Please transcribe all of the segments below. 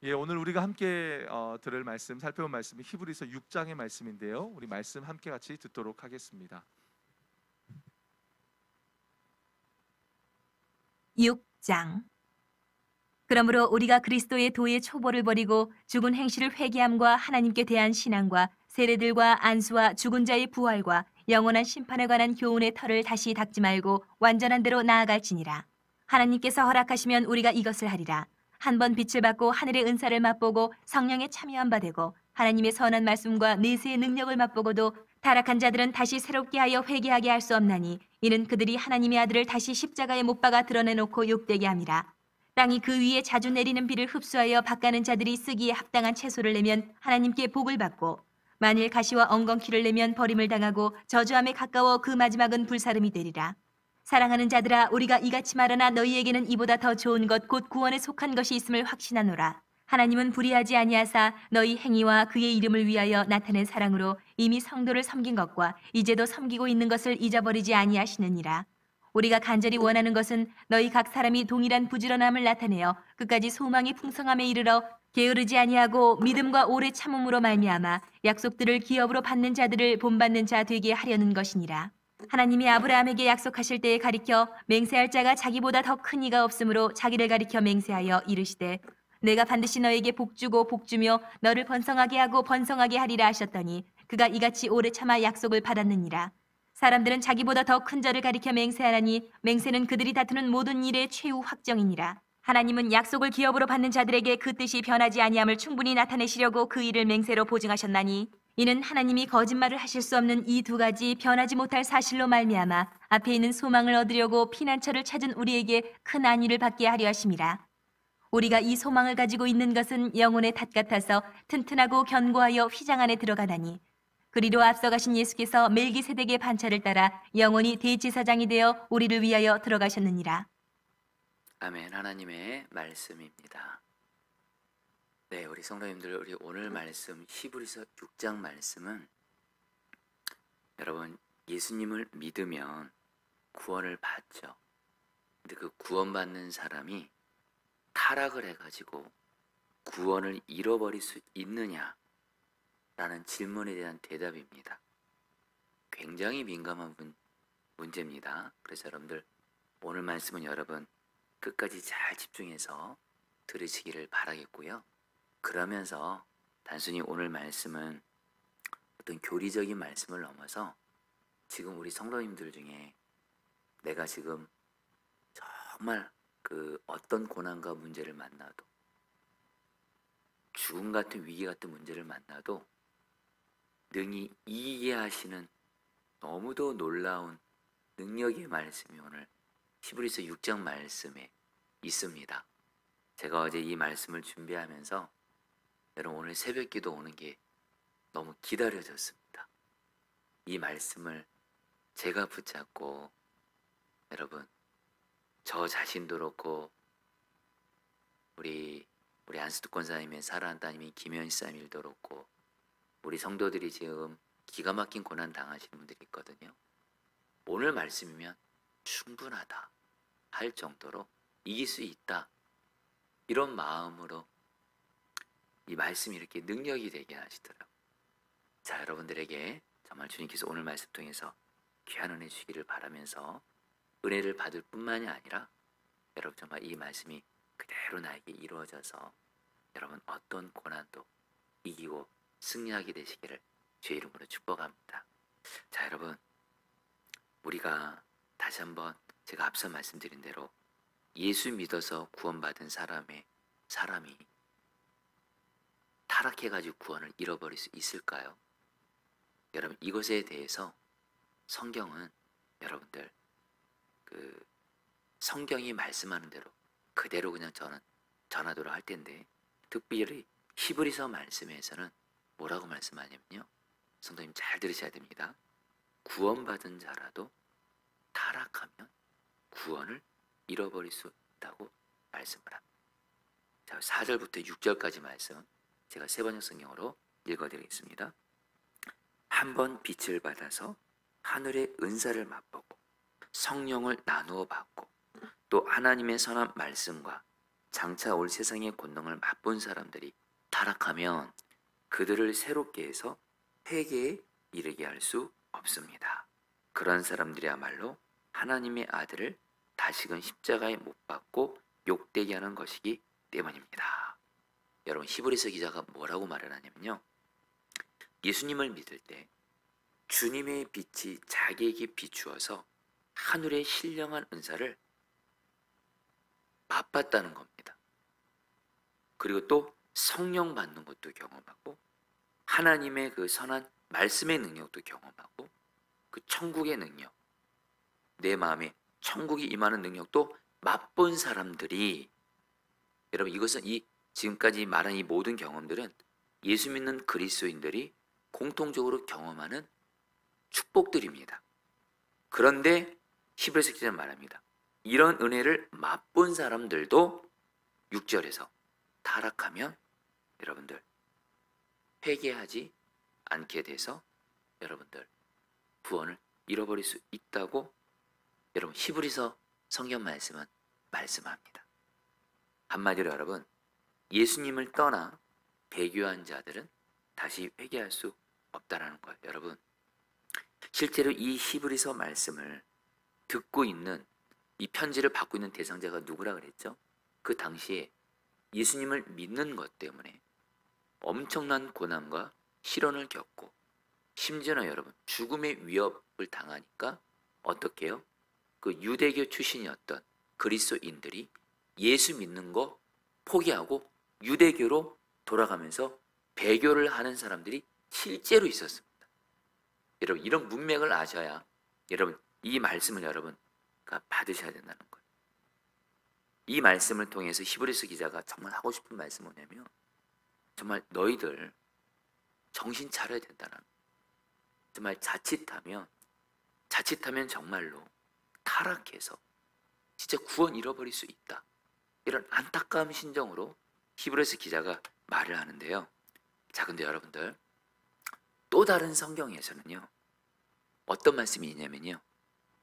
예, 오늘 우리가 함께 들을 말씀, 살펴본 말씀이 히브리서 6장의 말씀인데요. 우리 말씀 함께 같이 듣도록 하겠습니다. 6장. 그러므로 우리가 그리스도의 도의 초보를 버리고 죽은 행실을 회개함과 하나님께 대한 신앙과 세례들과 안수와 죽은 자의 부활과 영원한 심판에 관한 교훈의 털을 다시 닦지 말고 완전한 대로 나아갈지니라. 하나님께서 허락하시면 우리가 이것을 하리라. 한 번 빛을 받고 하늘의 은사를 맛보고 성령에 참여한 바 되고 하나님의 선한 말씀과 내세의 능력을 맛보고도 타락한 자들은 다시 새롭게 하여 회개하게 할 수 없나니 이는 그들이 하나님의 아들을 다시 십자가에 못 박아 드러내놓고 욕되게 함이라. 땅이 그 위에 자주 내리는 비를 흡수하여 밭가는 자들이 쓰기에 합당한 채소를 내면 하나님께 복을 받고 만일 가시와 엉겅퀴를 내면 버림을 당하고 저주함에 가까워 그 마지막은 불사름이 되리라. 사랑하는 자들아, 우리가 이같이 말하나 너희에게는 이보다 더 좋은 것 곧 구원에 속한 것이 있음을 확신하노라. 하나님은 불의하지 아니하사 너희 행위와 그의 이름을 위하여 나타낸 사랑으로 이미 성도를 섬긴 것과 이제도 섬기고 있는 것을 잊어버리지 아니하시느니라. 우리가 간절히 원하는 것은 너희 각 사람이 동일한 부지런함을 나타내어 끝까지 소망이 풍성함에 이르러 게으르지 아니하고 믿음과 오래 참음으로 말미암아 약속들을 기업으로 받는 자들을 본받는 자 되게 하려는 것이니라. 하나님이 아브라함에게 약속하실 때에 가리켜 맹세할 자가 자기보다 더 큰 이가 없으므로 자기를 가리켜 맹세하여 이르시되 내가 반드시 너에게 복주고 복주며 너를 번성하게 하고 번성하게 하리라 하셨더니 그가 이같이 오래 참아 약속을 받았느니라. 사람들은 자기보다 더 큰 자를 가리켜 맹세하나니 맹세는 그들이 다투는 모든 일의 최후 확정이니라. 하나님은 약속을 기업으로 받는 자들에게 그 뜻이 변하지 아니함을 충분히 나타내시려고 그 일을 맹세로 보증하셨나니 이는 하나님이 거짓말을 하실 수 없는 이 두 가지 변하지 못할 사실로 말미암아 앞에 있는 소망을 얻으려고 피난처를 찾은 우리에게 큰 안위를 받게 하려 하심이라. 우리가 이 소망을 가지고 있는 것은 영혼의 닷 같아서 튼튼하고 견고하여 휘장 안에 들어가나니 그리로 앞서가신 예수께서 멜기세덱의 반차를 따라 영원히 대제사장이 되어 우리를 위하여 들어가셨느니라. 아멘. 하나님의 말씀입니다. 네, 우리 성도님들, 우리 오늘 말씀 히브리서 6장 말씀은 여러분 예수님을 믿으면 구원을 받죠. 근데 그 구원받는 사람이 타락을 해가지고 구원을 잃어버릴 수 있느냐라는 질문에 대한 대답입니다. 굉장히 민감한 문제입니다. 그래서 여러분들 오늘 말씀은 여러분 끝까지 잘 집중해서 들으시기를 바라겠고요. 그러면서 단순히 오늘 말씀은 어떤 교리적인 말씀을 넘어서 지금 우리 성도님들 중에 내가 지금 정말 그 어떤 고난과 문제를 만나도 죽음 같은 위기 같은 문제를 만나도 능히 이해하시는 너무도 놀라운 능력의 말씀이 오늘 히브리서 6장 말씀에 있습니다. 제가 어제 이 말씀을 준비하면서 여러분 오늘 새벽기도 오는 게 너무 기다려졌습니다. 이 말씀을 제가 붙잡고 여러분 저 자신도 그렇고 우리 안수도 권사님의 사랑하는 따님인 김현희 사님도 그렇고 우리 성도들이 지금 기가 막힌 고난 당하시는 분들이 있거든요. 오늘 말씀이면 충분하다 할 정도로 이길 수 있다 이런 마음으로 이 말씀이 이렇게 능력이 되게 하시더라고요. 자, 여러분들에게 정말 주님께서 오늘 말씀 통해서 귀한 은혜 주시기를 바라면서 은혜를 받을 뿐만이 아니라 여러분 정말 이 말씀이 그대로 나에게 이루어져서 여러분 어떤 고난도 이기고 승리하게 되시기를 주의 이름으로 축복합니다. 자, 여러분 우리가 다시 한번 제가 앞서 말씀드린 대로 예수 믿어서 구원받은 사람이 타락해가지고 구원을 잃어버릴 수 있을까요? 여러분 이것에 대해서 성경은 여러분들 그 성경이 말씀하는 대로 그대로 그냥 저는 전하도록 할 텐데 특별히 히브리서 말씀에서는 뭐라고 말씀하냐면요. 성도님 잘 들으셔야 됩니다. 구원받은 자라도 타락하면 구원을 잃어버릴 수 있다고 말씀을 합니다. 자, 4절부터 6절까지 말씀 제가 세번역 성경으로 읽어드리겠습니다. 한 번 빛을 받아서 하늘의 은사를 맛보고 성령을 나누어 받고 또 하나님의 선한 말씀과 장차 올 세상의 권능을 맛본 사람들이 타락하면 그들을 새롭게 해서 회개에 이르게 할 수 없습니다. 그런 사람들이야말로 하나님의 아들을 다시금 십자가에 못 박고 욕되게 하는 것이기 때문입니다. 여러분, 히브리서 기자가 뭐라고 말을 하냐면요, 예수님을 믿을 때 주님의 빛이 자기에게 비추어서 하늘의 신령한 은사를 맛봤다는 겁니다. 그리고 또 성령 받는 것도 경험하고 하나님의 그 선한 말씀의 능력도 경험하고 그 천국의 능력, 내 마음에 천국이 임하는 능력도 맛본 사람들이, 여러분, 이것은 이 지금까지 말한 이 모든 경험들은 예수 믿는 그리스도인들이 공통적으로 경험하는 축복들입니다. 그런데 히브리서 기자는 말합니다. 이런 은혜를 맛본 사람들도 6절에서 타락하면 여러분들 회개하지 않게 돼서 여러분들 구원을 잃어버릴 수 있다고 여러분 히브리서 성경 말씀은 말씀합니다. 한마디로 여러분, 예수님을 떠나 배교한 자들은 다시 회개할 수 없다라는 거예요. 여러분, 실제로 이 히브리서 말씀을 듣고 있는, 이 편지를 받고 있는 대상자가 누구라 그랬죠? 그 당시에 예수님을 믿는 것 때문에 엄청난 고난과 시련을 겪고 심지어는 여러분 죽음의 위협을 당하니까 어떻게 해요? 그 유대교 출신이었던 그리스도인들이 예수 믿는 거 포기하고 유대교로 돌아가면서 배교를 하는 사람들이 실제로 있었습니다. 여러분, 이런 문맥을 아셔야 여러분 이 말씀을 여러분 받으셔야 된다는 거예요. 이 말씀을 통해서 히브리서 기자가 정말 하고 싶은 말씀은 뭐냐면, 정말 너희들 정신 차려야 된다는 거예요. 정말 자칫하면 정말로 타락해서 진짜 구원 잃어버릴 수 있다, 이런 안타까운 심정으로 히브리서 기자가 말을 하는데요. 자, 근데 여러분들 또 다른 성경에서는요 어떤 말씀이 있냐면요,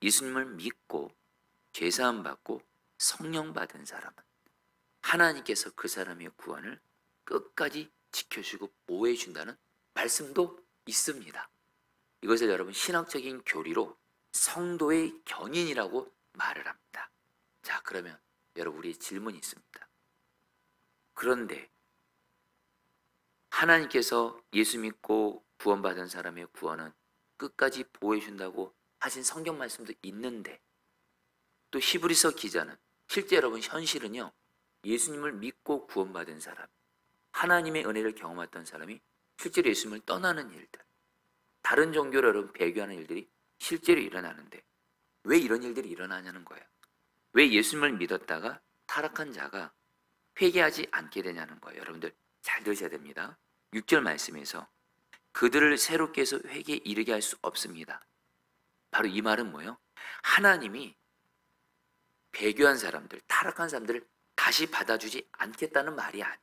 예수님을 믿고 죄사함 받고 성령 받은 사람은 하나님께서 그 사람의 구원을 끝까지 지켜주고 보호해 준다는 말씀도 있습니다. 이것을 여러분 신학적인 교리로 성도의 견인이라고 말을 합니다. 자, 그러면 여러분 우리 질문이 있습니다. 그런데 하나님께서 예수 믿고 구원받은 사람의 구원은 끝까지 보호해 준다고 하신 성경 말씀도 있는데, 또 히브리서 기자는 실제 여러분 현실은요, 예수님을 믿고 구원받은 사람, 하나님의 은혜를 경험했던 사람이 실제로 예수님을 떠나는 일들, 다른 종교로 여러분 배교하는 일들이 실제로 일어나는데 왜 이런 일들이 일어나냐는 거예요. 왜 예수님을 믿었다가 타락한 자가 회개하지 않게 되냐는 거예요. 여러분들 잘 들으셔야 됩니다. 6절 말씀에서 그들을 새롭게 해서 회개에 이르게 할 수 없습니다. 바로 이 말은 뭐예요? 하나님이 배교한 사람들, 타락한 사람들을 다시 받아주지 않겠다는 말이 아니에요.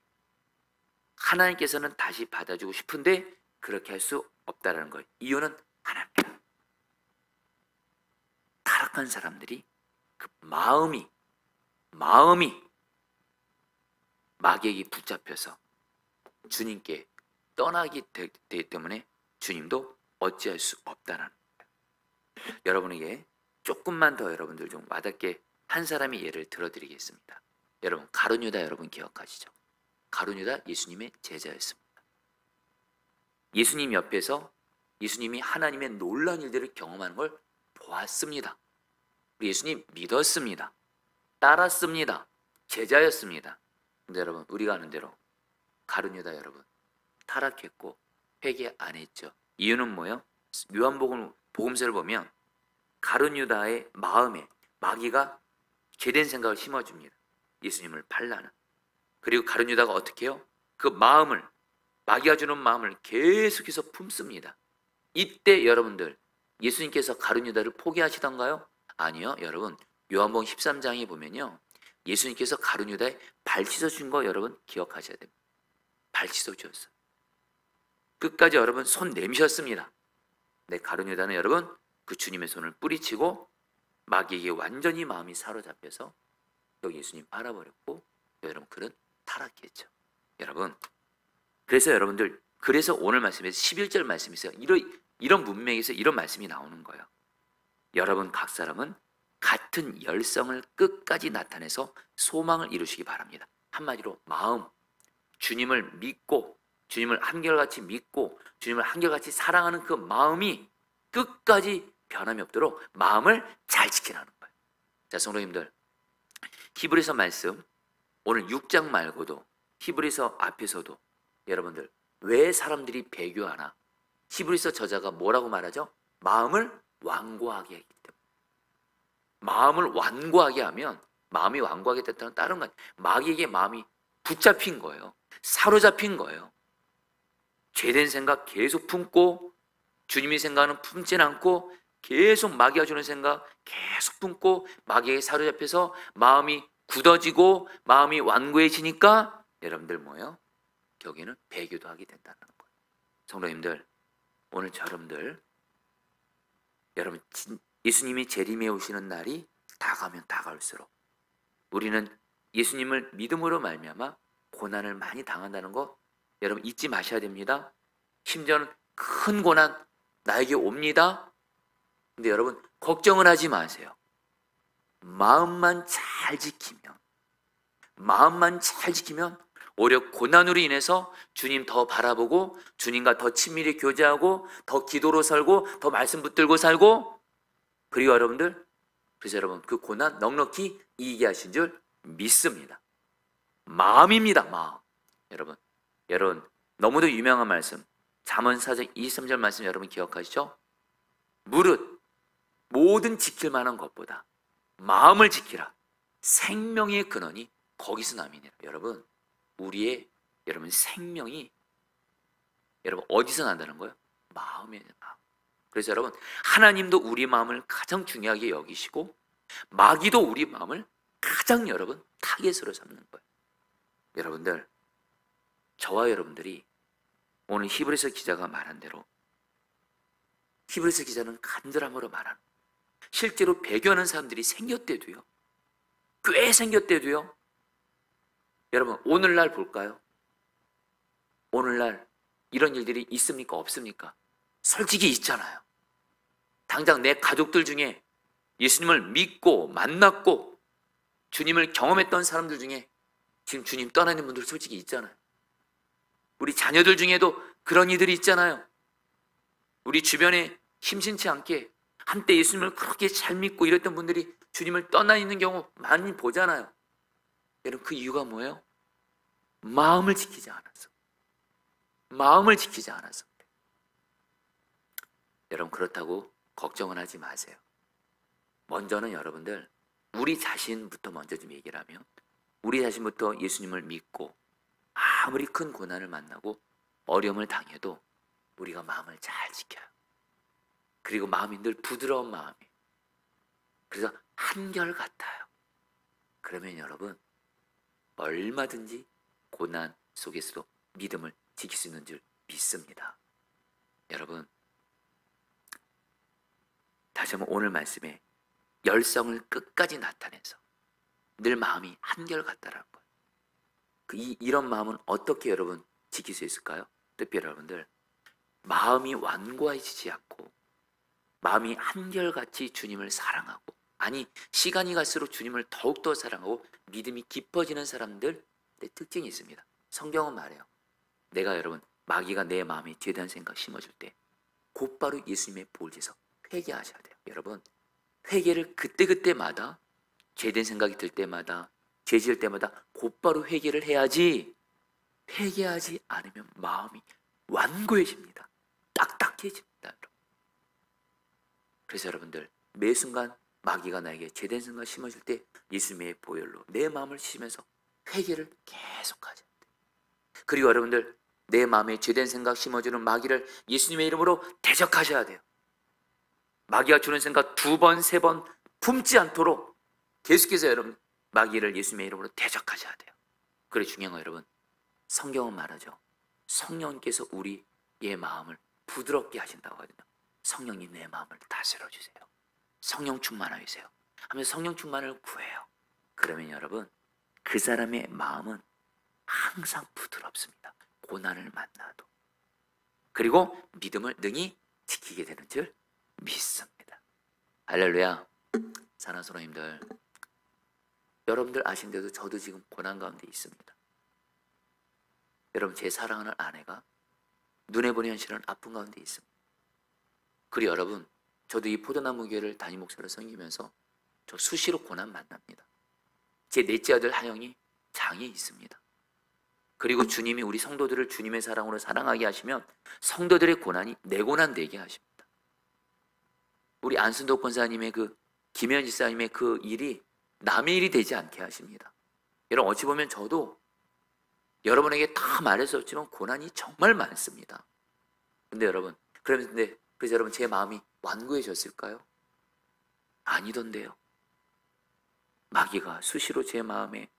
하나님께서는 다시 받아주고 싶은데 그렇게 할 수 없다는 거예요. 이유는 하나입니다. 타락한 사람들이 그 마음이 마귀에게 붙잡혀서 주님께 떠나기 되기 때문에 주님도 어찌할 수 없다는 거예요. 여러분에게 조금만 더 여러분들 좀 와닿게 한 사람의 예를 들어드리겠습니다. 여러분, 가룟유다 여러분 기억하시죠? 가룟유다 예수님의 제자였습니다. 예수님 옆에서 예수님이 하나님의 놀라운 일들을 경험하는 걸 보았습니다. 우리 예수님 믿었습니다. 따랐습니다. 제자였습니다. 근데 여러분 우리가 아는 대로 가룟유다 여러분 타락했고 회개 안 했죠. 이유는 뭐예요? 요한복음서를 보면 가룟유다의 마음에 마귀가 죄된 생각을 심어줍니다. 예수님을 팔라는. 그리고 가룟유다가 어떻게 해요? 그 마음을, 마귀가 주는 마음을 계속해서 품습니다. 이때 여러분들 예수님께서 가룟유다를 포기하시던가요? 아니요. 여러분 요한복음 13장에 보면요, 예수님께서 가룟유다에 발 씻어준 거 여러분 기억하셔야 됩니다. 발 씻어주었어요. 끝까지 여러분 손 내미셨습니다. 네, 가룟유다는 여러분 그 주님의 손을 뿌리치고 마귀에게 완전히 마음이 사로잡혀서 또 예수님 알아버렸고 여러분 그는 타락했죠. 여러분 그래서 여러분들 그래서 오늘 말씀에서 11절 말씀에서 이런 문맥에서 이런 말씀이 나오는 거예요. 여러분 각 사람은 같은 열성을 끝까지 나타내서 소망을 이루시기 바랍니다. 한마디로 마음, 주님을 믿고 주님을 한결같이 믿고 주님을 한결같이 사랑하는 그 마음이 끝까지 변함이 없도록 마음을 잘 지키라는 거예요. 자, 성도님들, 히브리서 말씀 오늘 6장 말고도 히브리서 앞에서도 여러분들 왜 사람들이 배교하나? 히브리서 저자가 뭐라고 말하죠? 마음을 완고하게 하기 때문에. 마음을 완고하게 하면 마음이 완고하게 됐다는 다른 건 마귀에게 마음이 붙잡힌 거예요. 사로잡힌 거예요. 죄된 생각 계속 품고 주님이 생각하는 품진 않고 계속 마귀가 주는 생각 계속 품고 마귀에게 사로잡혀서 마음이 굳어지고 마음이 완고해지니까 여러분들 뭐예요? 여기는 배교도 하게 된다는 거예요. 성도님들, 오늘 여러분들 여러분 예수님이 재림에 오시는 날이 다가면 다가올수록 우리는 예수님을 믿음으로 말미암아 고난을 많이 당한다는 거 여러분 잊지 마셔야 됩니다. 심지어는 큰 고난 나에게 옵니다. 근데 여러분 걱정은 하지 마세요. 마음만 잘 지키면 오히려 고난으로 인해서 주님 더 바라보고 주님과 더 친밀히 교제하고 더 기도로 살고 더 말씀 붙들고 살고 그리고 여러분들 그래서 여러분 그 고난 넉넉히 이기게 하신 줄 믿습니다. 마음입니다. 마음. 여러분 너무도 유명한 말씀 잠언 4장 23절 말씀 여러분 기억하시죠? 무릇 모든 지킬 만한 것보다 마음을 지키라. 생명의 근원이 거기서 남이니라. 여러분 여러분 생명이 여러분 어디서 난다는 거예요? 마음이에요. 마음. 그래서 여러분 하나님도 우리 마음을 가장 중요하게 여기시고 마귀도 우리 마음을 가장 여러분 타겟으로 삼는 거예요. 여러분들 저와 여러분들이 오늘 히브리서 기자가 말한 대로 히브리서 기자는 간절함으로 말하는 실제로 배교하는 사람들이 생겼대도요. 꽤 생겼대도요. 여러분 오늘날 볼까요? 오늘날 이런 일들이 있습니까? 없습니까? 솔직히 있잖아요. 당장 내 가족들 중에 예수님을 믿고 만났고 주님을 경험했던 사람들 중에 지금 주님 떠나는 분들 솔직히 있잖아요. 우리 자녀들 중에도 그런 이들이 있잖아요. 우리 주변에 심심치 않게 한때 예수님을 그렇게 잘 믿고 이랬던 분들이 주님을 떠나 있는 경우 많이 보잖아요. 여러분 그 이유가 뭐예요? 마음을 지키지 않아서. 마음을 지키지 않아서. 여러분 그렇다고 걱정은 하지 마세요. 먼저는 여러분들 우리 자신부터 먼저 좀 얘기를 하면 우리 자신부터 예수님을 믿고 아무리 큰 고난을 만나고 어려움을 당해도 우리가 마음을 잘 지켜요. 그리고 마음이 늘 부드러운 마음이에요. 그래서 한결같아요. 그러면 여러분 얼마든지 고난 속에서도 믿음을 지킬 수 있는 줄 믿습니다. 여러분 다시 한번 오늘 말씀에 열성을 끝까지 나타내서 늘 마음이 한결같다라는 거예요. 이런 마음은 어떻게 여러분 지킬 수 있을까요? 특별히 여러분들 마음이 완고해지지 않고 마음이 한결같이 주님을 사랑하고 아니 시간이 갈수록 주님을 더욱더 사랑하고 믿음이 깊어지는 사람들의 특징이 있습니다. 성경은 말해요. 내가 여러분 마귀가 내 마음에 죄된 생각 심어줄 때 곧바로 예수님의 보혈에서 회개하셔야 돼요. 여러분 회개를 그때마다 죄된 생각이 들 때마다 죄 지을 때마다 곧바로 회개를 해야지 회개하지 않으면 마음이 완고해집니다. 딱딱해집니다. 여러분. 그래서 여러분들 매 순간 마귀가 나에게 죄된 생각 심어줄 때 예수님의 보혈로 내 마음을 씻으면서 회개를 계속하셔야 돼요. 그리고 여러분들 내 마음에 죄된 생각 심어주는 마귀를 예수님의 이름으로 대적하셔야 돼요. 마귀가 주는 생각 2번, 3번 품지 않도록 계속해서 여러분 마귀를 예수님의 이름으로 대적하셔야 돼요. 그래 중요한 거 여러분 성경은 말하죠. 성령께서 우리의 마음을 부드럽게 하신다고 하거든요. 성령님 내 마음을 다스려 주세요. 성령 충만하세요. 하면서 성령 충만을 구해요. 그러면 여러분 그 사람의 마음은 항상 부드럽습니다. 고난을 만나도. 그리고 믿음을 능히 지키게 되는 줄 믿습니다. 할렐루야. 사랑하는 성도님들, 여러분들 아신대도 저도 지금 고난 가운데 있습니다. 여러분, 제 사랑하는 아내가 눈에 보는 현실은 아픈 가운데 있습니다. 그리고 여러분, 저도 이 포도나무 교회를 담임 목사로 섬기면서 저 수시로 고난 만납니다. 제 넷째 아들 하영이 장애 있습니다. 그리고 주님이 우리 성도들을 주님의 사랑으로 사랑하게 하시면 성도들의 고난이 내 고난 되게 하십니다. 우리 안순도 권사님의 그 김현 지사님의 그 일이 남의 일이 되지 않게 하십니다. 여러분, 어찌 보면 저도 여러분에게 다 말했었지만 고난이 정말 많습니다. 근데 여러분, 그래서 여러분, 제 마음이 완고해졌을까요? 아니던데요. 마귀가 수시로 제 마음에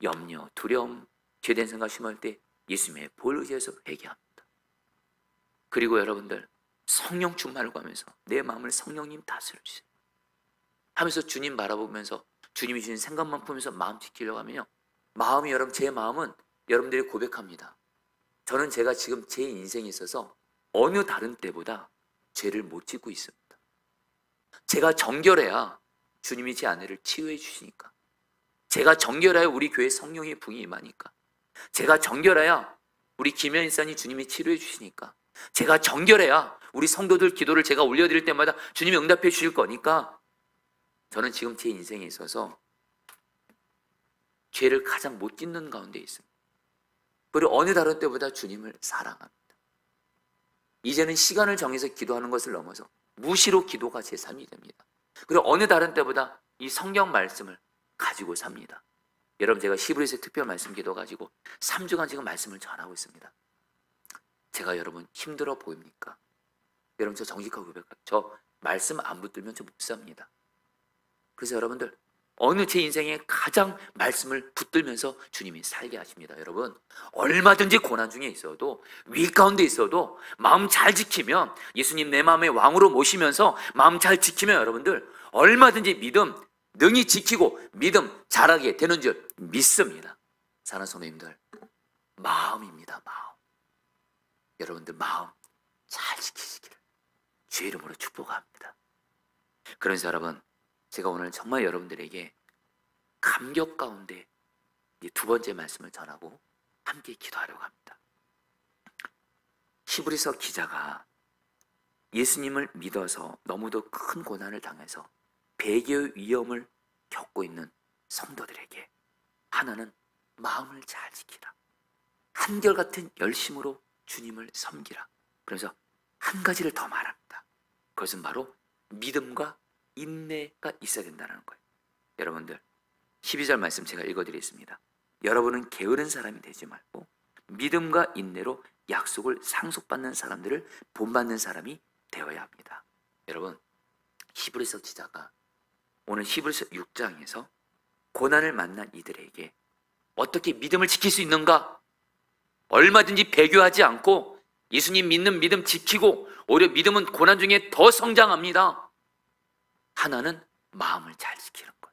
염려, 두려움, 죄된 생각 심을 때 예수님의 보혈 의지해서 회개합니다. 그리고 여러분들, 성령 충만을 구하면서 내 마음을 성령님 다스려 주세요 하면서 주님 바라보면서 주님이 주신 생각만 품으면서 마음 지키려고 하면요, 마음이, 여러분, 제 마음은 여러분들이 고백합니다. 저는 제가 지금 제 인생에 있어서 어느 다른 때보다 죄를 못 짓고 있습니다. 제가 정결해야 주님이 제 아내를 치유해 주시니까, 제가 정결해야 우리 교회 성령의 붕이 임하니까, 제가 정결해야 우리 김현희 사님 주님이 치료해 주시니까, 제가 정결해야 우리 성도들 기도를 제가 올려드릴 때마다 주님이 응답해 주실 거니까, 저는 지금 제 인생에 있어서 죄를 가장 못 짓는 가운데 있습니다. 그리고 어느 다른 때보다 주님을 사랑합니다. 이제는 시간을 정해서 기도하는 것을 넘어서 무시로 기도가 제 삶이 됩니다. 그리고 어느 다른 때보다 이 성경 말씀을 가지고 삽니다. 여러분, 제가 히브리서 특별 말씀 기도 가지고 3주간 지금 말씀을 전하고 있습니다. 제가 여러분 힘들어 보입니까? 여러분, 저 정직하고 고백할게요. 저 말씀 안 붙들면 저 못 삽니다. 그래서 여러분들, 어느 제 인생에 가장 말씀을 붙들면서 주님이 살게 하십니다. 여러분, 얼마든지 고난 중에 있어도, 위 가운데 있어도 마음 잘 지키면, 예수님 내 마음의 왕으로 모시면서 마음 잘 지키면 여러분들 얼마든지 믿음 능히 지키고 믿음 잘하게 되는 줄 믿습니다. 사랑하는 성도님들, 마음입니다. 마음. 여러분들 마음 잘 지키시기를 주의 이름으로 축복합니다. 그래서 여러분, 제가 오늘 정말 여러분들에게 감격 가운데 두 번째 말씀을 전하고 함께 기도하려고 합니다. 히브리서 기자가 예수님을 믿어서 너무도 큰 고난을 당해서 배교의 위험을 겪고 있는 성도들에게 하나는 마음을 잘 지키라, 한결같은 열심으로 주님을 섬기라. 그래서 한 가지를 더 말합니다. 그것은 바로 믿음과 인내가 있어야 된다는 거예요. 여러분들, 12절 말씀 제가 읽어드리겠습니다. 여러분은 게으른 사람이 되지 말고 믿음과 인내로 약속을 상속받는 사람들을 본받는 사람이 되어야 합니다. 여러분, 히브리서 기자가 오늘 히브리서 6장에서 고난을 만난 이들에게 어떻게 믿음을 지킬 수 있는가? 얼마든지 배교하지 않고 예수님 믿는 믿음 지키고, 오히려 믿음은 고난 중에 더 성장합니다. 하나는 마음을 잘 지키는 것.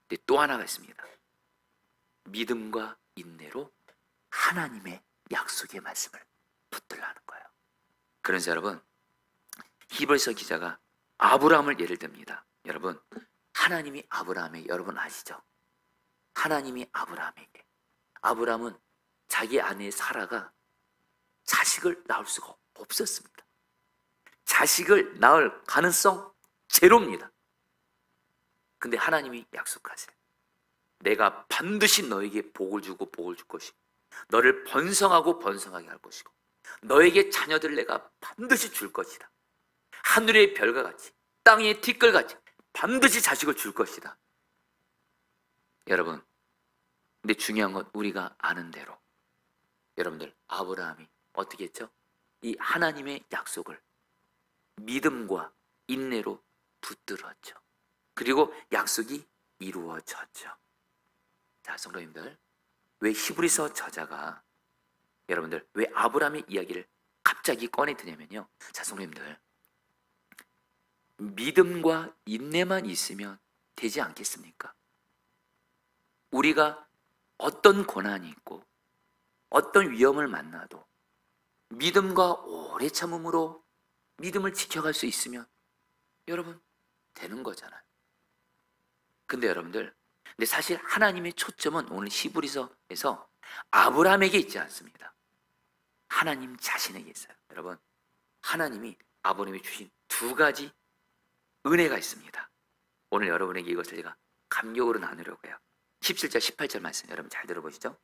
근데 또 하나가 있습니다. 믿음과 인내로 하나님의 약속의 말씀을 붙들라는 거예요. 그래서 여러분, 히브리서 기자가 아브라함을 예를 듭니다. 여러분, 하나님이 아브라함에게, 여러분 아시죠? 하나님이 아브라함은 자기 아내 사라가 자식을 낳을 수가 없었습니다. 자식을 낳을 가능성 제로입니다. 근데 하나님이 약속하세요. 내가 반드시 너에게 복을 주고 복을 줄 것이고, 너를 번성하고 번성하게 할 것이고, 너에게 자녀들을 내가 반드시 줄 것이다. 하늘의 별과 같이 땅의 티끌같이 반드시 자식을 줄 것이다. 여러분, 근데 중요한 건 우리가 아는 대로, 여러분들, 아브라함이 어떻게 했죠? 이 하나님의 약속을 믿음과 인내로 붙들었죠. 그리고 약속이 이루어졌죠. 자, 성도님들, 왜 히브리서 저자가, 여러분들, 왜 아브라함의 이야기를 갑자기 꺼내 드냐면요, 자, 성도님들, 믿음과 인내만 있으면 되지 않겠습니까? 우리가 어떤 고난이 있고 어떤 위험을 만나도 믿음과 오래 참음으로 믿음을 지켜갈 수 있으면 여러분 되는 거잖아요. 근데 여러분들, 근데 사실 하나님의 초점은 오늘 히브리서에서 아브라함에게 있지 않습니다. 하나님 자신에게 있어요. 여러분, 하나님이 아브라함에 주신 두 가지 은혜가 있습니다. 오늘 여러분에게 이것을 제가 감격으로 나누려고 해요. 17절 18절 말씀 여러분 잘 들어보시죠.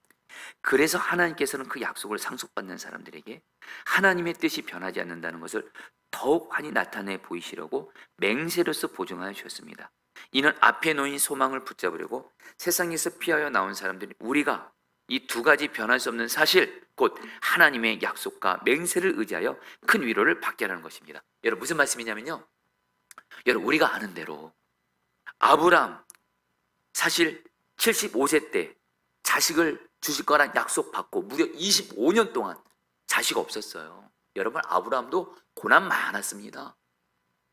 그래서 하나님께서는 그 약속을 상속받는 사람들에게 하나님의 뜻이 변하지 않는다는 것을 더욱 환히 나타내 보이시려고 맹세로서 보증하여 주셨습니다. 이는 앞에 놓인 소망을 붙잡으려고 세상에서 피하여 나온 사람들이 우리가 이 두 가지 변할 수 없는 사실, 곧 하나님의 약속과 맹세를 의지하여 큰 위로를 받게 하는 것입니다. 여러분 무슨 말씀이냐면요, 여러분 우리가 아는 대로 아브라함 사실 75세 때 자식을 주실 거란 약속받고 무려 25년 동안 자식 없었어요. 여러분 아브라함도 고난 많았습니다.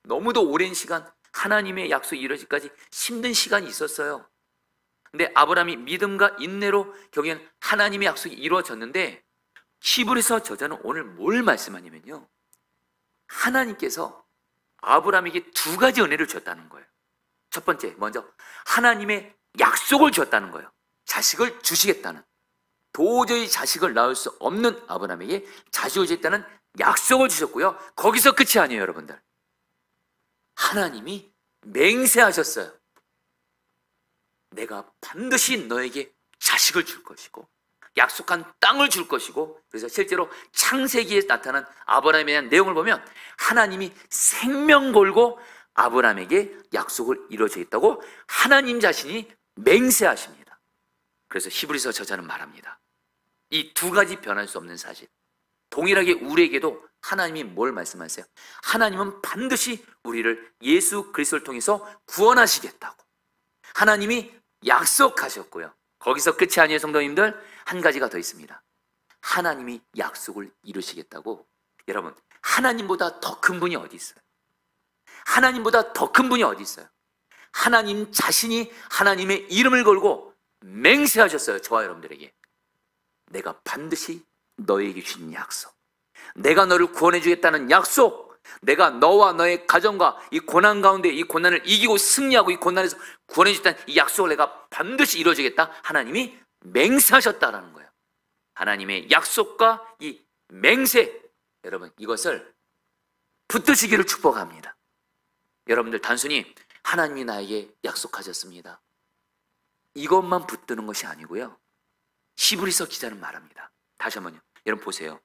너무도 오랜 시간 하나님의 약속이 이루어지기까지 힘든 시간이 있었어요. 근데 아브라함이 믿음과 인내로 결국엔 하나님의 약속이 이루어졌는데, 히브리서 저자는 오늘 뭘 말씀하냐면요, 하나님께서 아브라함에게 두 가지 은혜를 줬다는 거예요. 첫 번째, 먼저 하나님의 약속을 줬다는 거예요. 자식을 주시겠다는, 도저히 자식을 낳을 수 없는 아브라함에게 자식을 주겠다는 약속을 주셨고요. 거기서 끝이 아니에요. 여러분들, 하나님이 맹세하셨어요. 내가 반드시 너에게 자식을 줄 것이고 약속한 땅을 줄 것이고, 그래서 실제로 창세기에 나타난 아브라함에 대한 내용을 보면 하나님이 생명 걸고 아브라함에게 약속을 이루어주겠다고 하나님 자신이 맹세하십니다. 그래서 히브리서 저자는 말합니다. 이 두 가지 변할 수 없는 사실, 동일하게 우리에게도 하나님이 뭘 말씀하세요? 하나님은 반드시 우리를 예수 그리스도를 통해서 구원하시겠다고 하나님이 약속하셨고요. 거기서 끝이 아니에요. 성도님들, 한 가지가 더 있습니다. 하나님이 약속을 이루시겠다고. 여러분, 하나님보다 더 큰 분이 어디 있어요? 하나님보다 더 큰 분이 어디 있어요? 하나님 자신이 하나님의 이름을 걸고 맹세하셨어요. 저와 여러분들에게. 내가 반드시 너에게 주신 약속, 내가 너를 구원해 주겠다는 약속, 내가 너와 너의 가정과 이 고난 가운데 이 고난을 이기고 승리하고 이 고난에서 구원해 주겠다는 이 약속을 내가 반드시 이루어주겠다, 하나님이 맹세하셨다라는 거예요. 하나님의 약속과 이 맹세, 여러분 이것을 붙드시기를 축복합니다. 여러분들 단순히 하나님이 나에게 약속하셨습니다, 이것만 붙드는 것이 아니고요. 히브리서 기자는 말합니다. 다시 한번요. 여러분 보세요.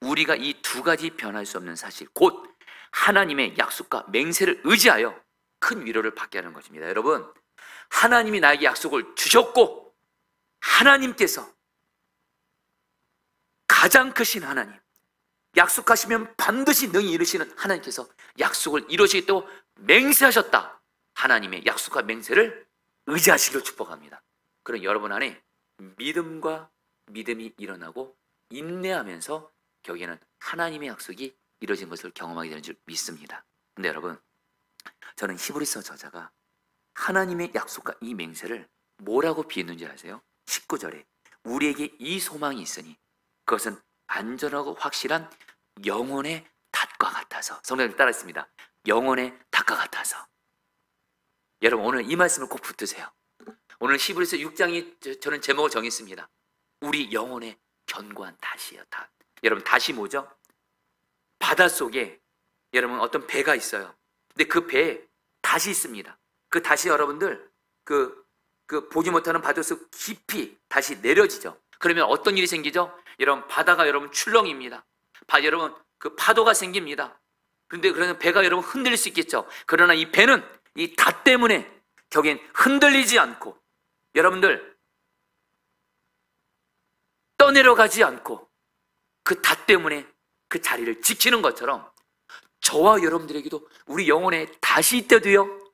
우리가 이 두 가지 변할 수 없는 사실, 곧 하나님의 약속과 맹세를 의지하여 큰 위로를 받게 하는 것입니다. 여러분, 하나님이 나에게 약속을 주셨고, 하나님께서 가장 크신 하나님, 약속하시면 반드시 능히 이루시는 하나님께서 약속을 이루시겠다고 맹세하셨다. 하나님의 약속과 맹세를 의지하시길 축복합니다. 그럼 여러분 안에 믿음과 믿음이 일어나고 인내하면서 결국에는 하나님의 약속이 이루어진 것을 경험하게 되는 줄 믿습니다. 근데 여러분, 저는 히브리서 저자가 하나님의 약속과 이 맹세를 뭐라고 비유했는지 아세요? 19절에 우리에게 이 소망이 있으니 그것은 안전하고 확실한 영혼의 닷과 같아서. 성도님 따라했습니다. 영혼의 닷과 같아서. 여러분 오늘 이 말씀을 꼭 붙드세요. 오늘 히브리서 6장이 저는 제목을 정했습니다. 우리 영혼의 견고한 닷이에요. 닷. 여러분 닷이 뭐죠? 바닷속에 여러분 어떤 배가 있어요. 근데 그 배에 닷이 있습니다. 그 닷이 여러분들 그 보지 못하는 바닷속 깊이 닷이 내려지죠. 그러면 어떤 일이 생기죠? 여러분 바다가 여러분 출렁입니다. 여러분 그 파도가 생깁니다. 그런데 그러면 배가 여러분 흔들릴 수 있겠죠. 그러나 이 배는 이 닷 때문에 결국엔 흔들리지 않고 여러분들 떠내려가지 않고 그 닷 때문에 그 자리를 지키는 것처럼 저와 여러분들에게도 우리 영혼에 닷이 있대도요,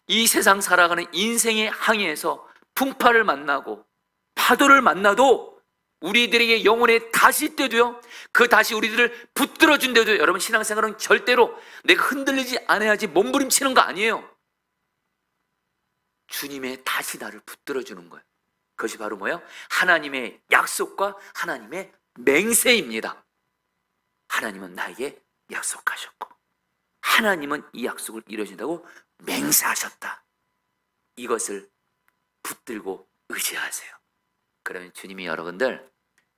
이 세상 살아가는 인생의 항해에서 풍파를 만나고 파도를 만나도 우리들에게 영혼에 닷이 있대도요, 그 닷이 우리들을 붙들어준대도 여러분 신앙생활은 절대로 내가 흔들리지 않아야지 몸부림치는 거 아니에요. 주님의 닷이 나를 붙들어주는 거예요. 그것이 바로 뭐예요? 하나님의 약속과 하나님의 맹세입니다. 하나님은 나에게 약속하셨고 하나님은 이 약속을 이루어진다고 맹세하셨다. 이것을 붙들고 의지하세요. 그러면 주님이 여러분들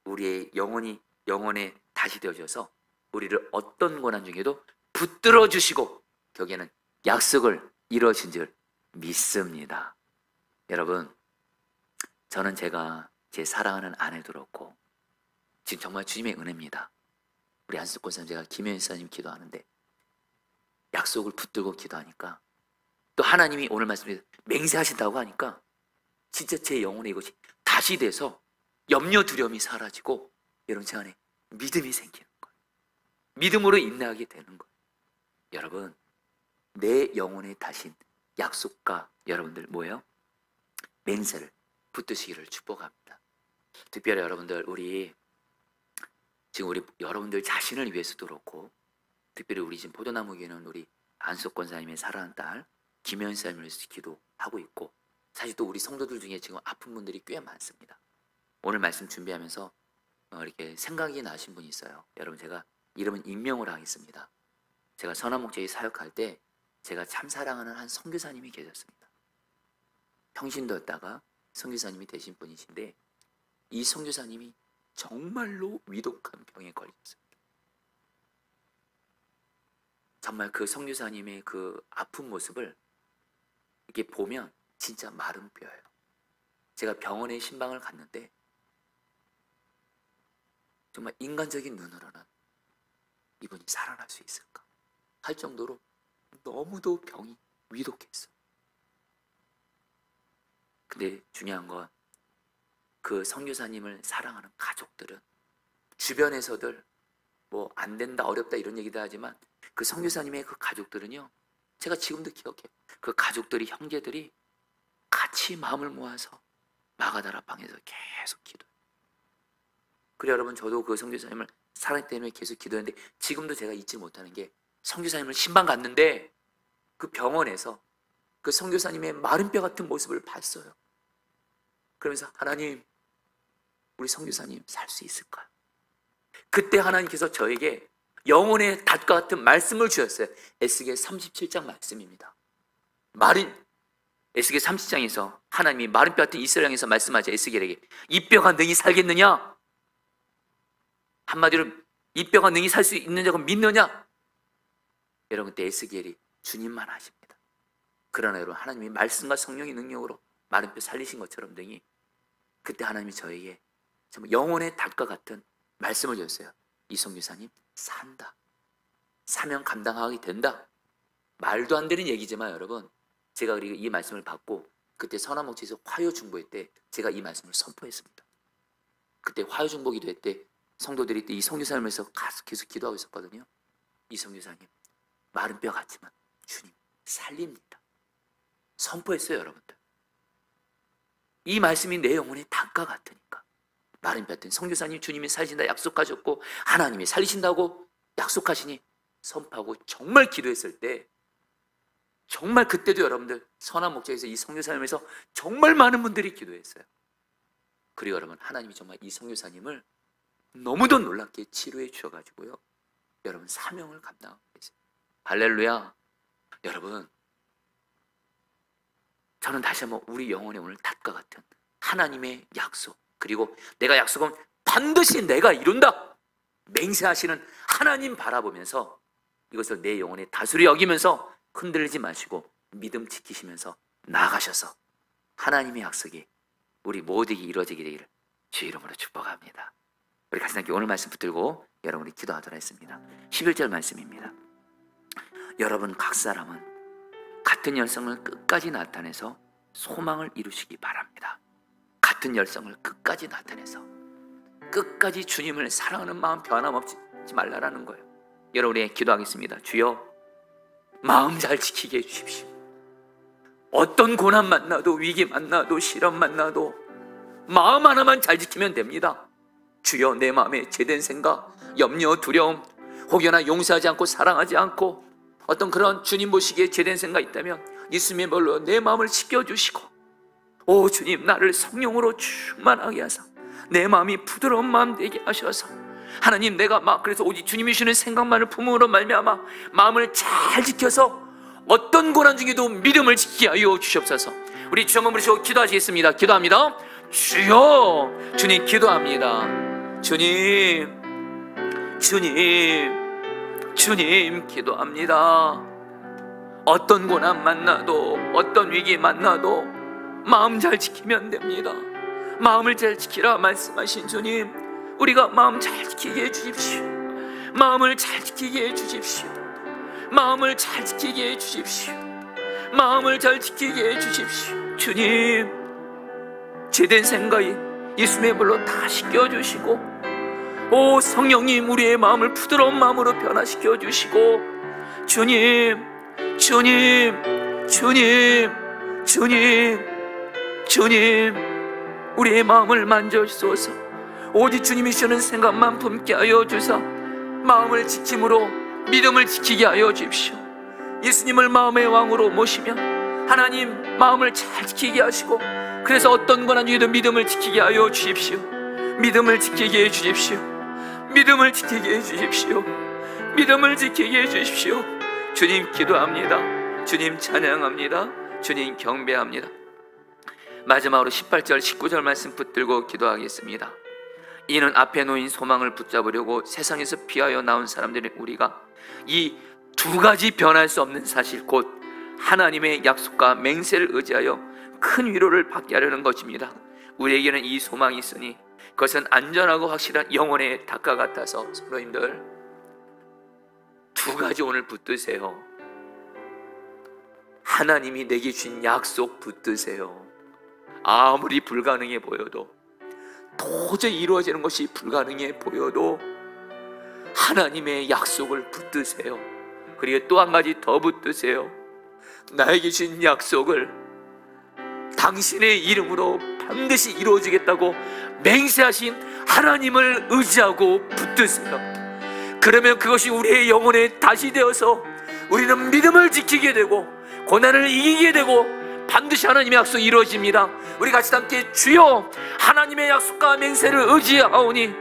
우리의 영혼에 다시 되어져서 우리를 어떤 고난 중에도 붙들어 주시고 결국에는 약속을 이루어진 줄 믿습니다. 여러분, 저는 제가 제 사랑하는 아내도 그렇고 지금 정말 주님의 은혜입니다. 우리 안수 권사님, 제가 김현 사님 기도하는데 약속을 붙들고 기도하니까 또 하나님이 오늘 말씀에 맹세하신다고 하니까 진짜 제 영혼에 이것이 다시 돼서 염려 두려움이 사라지고 여러분 제 안에 믿음이 생기는 거예요. 믿음으로 인내하게 되는 거예요. 여러분, 내 영혼에 다신 약속과 여러분들 뭐예요? 맹세를 붙드시기를 축복합니다. 특별히 여러분들 지금 우리 여러분들 자신을 위해서도 그렇고 특별히 우리 지금 포도나무 교회는 우리 안석 권사님의 사랑하는 딸 김현 사님을 위해서 기도하고 있고 사실 또 우리 성도들 중에 지금 아픈 분들이 꽤 많습니다. 오늘 말씀 준비하면서 이렇게 생각이 나신 분이 있어요. 여러분, 제가 이름은 익명으로 하겠습니다. 제가 선한목적에 사역할 때 제가 참 사랑하는 한 선교사님이 계셨습니다. 평신도였다가 선교사님이 되신 분이신데 이 선교사님이 정말로 위독한 병에 걸렸습니다. 정말 그 선교사님의 그 아픈 모습을 이렇게 보면 진짜 마른 뼈예요. 제가 병원에 신방을 갔는데 정말 인간적인 눈으로는 이분이 살아날 수 있을까 할 정도로 너무도 병이 위독했어요. 근데 중요한 건 그 선교사님을 사랑하는 가족들은 주변에서들 뭐 안 된다, 어렵다 이런 얘기도 하지만 그 선교사님의 그 가족들은요, 제가 지금도 기억해요. 그 가족들이, 형제들이 같이 마음을 모아서 마가다라 방에서 계속 기도해요. 그래 여러분, 저도 그 선교사님을 사랑 때문에 계속 기도했는데 지금도 제가 잊지 못하는 게 선교사님을 신방 갔는데 그 병원에서 그 선교사님의 마른 뼈 같은 모습을 봤어요. 그러면서 하나님, 우리 선교사님 살 수 있을까요? 그때 하나님께서 저에게 영혼의 닷과 같은 말씀을 주셨어요. 에스겔 37장 말씀입니다. 에스겔 30장에서 하나님이 마른 뼈 같은 이스라엘 향해서 말씀하죠. 에스겔에게 이 뼈가 능히 살겠느냐? 한마디로 이 뼈가 능히 살 수 있는 자가 믿느냐? 여러분, 그때 에스겔이 주님만 하십니다. 그러나 여러분, 하나님이 말씀과 성령의 능력으로 마른 뼈 살리신 것처럼 등이 그때 하나님이 저에게 정말 영혼의 닭과 같은 말씀을 주셨어요. 이성규사님 산다. 사명 감당하게 된다. 말도 안 되는 얘기지만 여러분, 제가 그리고 이 말씀을 받고 그때 선한목지에서 화요중보회 때 제가 이 말씀을 선포했습니다. 그때 화요중보 기도회 때 성도들이 이 성교사님에서 계속 기도하고 있었거든요. 이 성교사님 마른 뼈 같지만 주님 살립니다. 선포했어요. 여러분들, 이 말씀이 내 영혼의 닭과 같으니까 마른 뼈 같은 성교사님 주님이 살리신다 약속하셨고 하나님이 살리신다고 약속하시니 선포하고 정말 기도했을 때 정말 그때도 여러분들 선한 목적에서 이 성교사님에서 정말 많은 분들이 기도했어요. 그리고 여러분, 하나님이 정말 이 성교사님을 너무도 놀랍게 치료해 주셔가지고요, 여러분 사명을 감당하고 계세요. 할렐루야. 여러분, 저는 다시 한번 우리 영혼의 오늘 닭과 같은 하나님의 약속, 그리고 내가 약속은 반드시 내가 이룬다 맹세하시는 하나님 바라보면서 이것을 내 영혼의 다스려 여기면서 흔들리지 마시고 믿음 지키시면서 나아가셔서 하나님의 약속이 우리 모두에게 이루어지게 되기를 주의 이름으로 축복합니다. 우리 같이 함께 오늘 말씀 붙들고 여러분이 기도하도록 했습니다. 11절 말씀입니다. 여러분 각 사람은 같은 열성을 끝까지 나타내서 소망을 이루시기 바랍니다. 같은 열성을 끝까지 나타내서 끝까지 주님을 사랑하는 마음 변함없지 말라라는 거예요. 여러분이 기도하겠습니다. 주여, 마음 잘 지키게 해주십시오. 어떤 고난 만나도, 위기 만나도, 시련 만나도 마음 하나만 잘 지키면 됩니다. 주여, 내 마음에 제된 생각, 염려, 두려움, 혹여나 용서하지 않고 사랑하지 않고 어떤 그런 주님 보시기에 제된 생각 있다면 예수님의 말로 내 마음을 씻겨주시고 오 주님, 나를 성령으로 충만하게 하사 내 마음이 부드러운 마음 되게 하셔서 하나님, 내가 막 그래서 오직 주님이 주시는 생각만을 품음으로 말미암아 마음을 잘 지켜서 어떤 고난 중에도 믿음을 지키게 하여 주시옵소서. 우리 주 한번 부르시고 기도하시겠습니다. 기도합니다. 주여, 주님 기도합니다. 주님, 주님, 주님 기도합니다. 어떤 고난 만나도, 어떤 위기 만나도 마음 잘 지키면 됩니다. 마음을 잘 지키라 말씀하신 주님, 우리가 마음 잘 지키게 해주십시오. 마음을 잘 지키게 해주십시오. 마음을 잘 지키게 해주십시오. 마음을 잘 지키게 해주십시오. 주님, 죄된 생각이 예수님의 불로 다 씻겨주시고, 오 성령님, 우리의 마음을 부드러운 마음으로 변화시켜 주시고, 주님, 주님, 주님, 주님, 주님, 우리의 마음을 만져주소서. 오직 주님이 주시는 생각만 품게 하여 주사 마음을 지킴으로 믿음을 지키게 하여 주십시오. 예수님을 마음의 왕으로 모시며 하나님 마음을 잘 지키게 하시고, 그래서 어떤 고난 중에도 믿음을 지키게 하여 주십시오. 믿음을 지키게 해 주십시오. 믿음을 지키게 해 주십시오. 믿음을 지키게 해 주십시오. 주님 기도합니다. 주님 찬양합니다. 주님 경배합니다. 마지막으로 18절 19절 말씀 붙들고 기도하겠습니다. 이는 앞에 놓인 소망을 붙잡으려고 세상에서 피하여 나온 사람들인 우리가 이 두 가지 변할 수 없는 사실, 곧 하나님의 약속과 맹세를 의지하여 큰 위로를 받게 하려는 것입니다. 우리에게는 이 소망이 있으니 그것은 안전하고 확실한 영혼의 닭과 같아서, 성도님들 두 가지 오늘 붙드세요. 하나님이 내게 주신 약속 붙드세요. 아무리 불가능해 보여도, 도저히 이루어지는 것이 불가능해 보여도 하나님의 약속을 붙드세요. 그리고 또 한 가지 더 붙드세요. 나에게 주신 약속을 당신의 이름으로 반드시 이루어지겠다고 맹세하신 하나님을 의지하고 붙드세요. 그러면 그것이 우리의 영혼에 다시 되어서 우리는 믿음을 지키게 되고 고난을 이기게 되고 반드시 하나님의 약속이 이루어집니다. 우리 같이 함께 주여, 하나님의 약속과 맹세를 의지하오니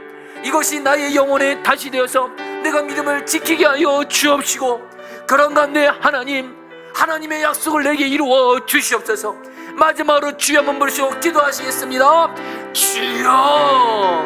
이것이 나의 영혼에 다시 되어서 내가 믿음을 지키게 하여 주옵시고, 그런 가운데 하나님, 하나님의 약속을 내게 이루어 주시옵소서. 마지막으로 주여 한번 부르시고 기도하시겠습니다. 주여.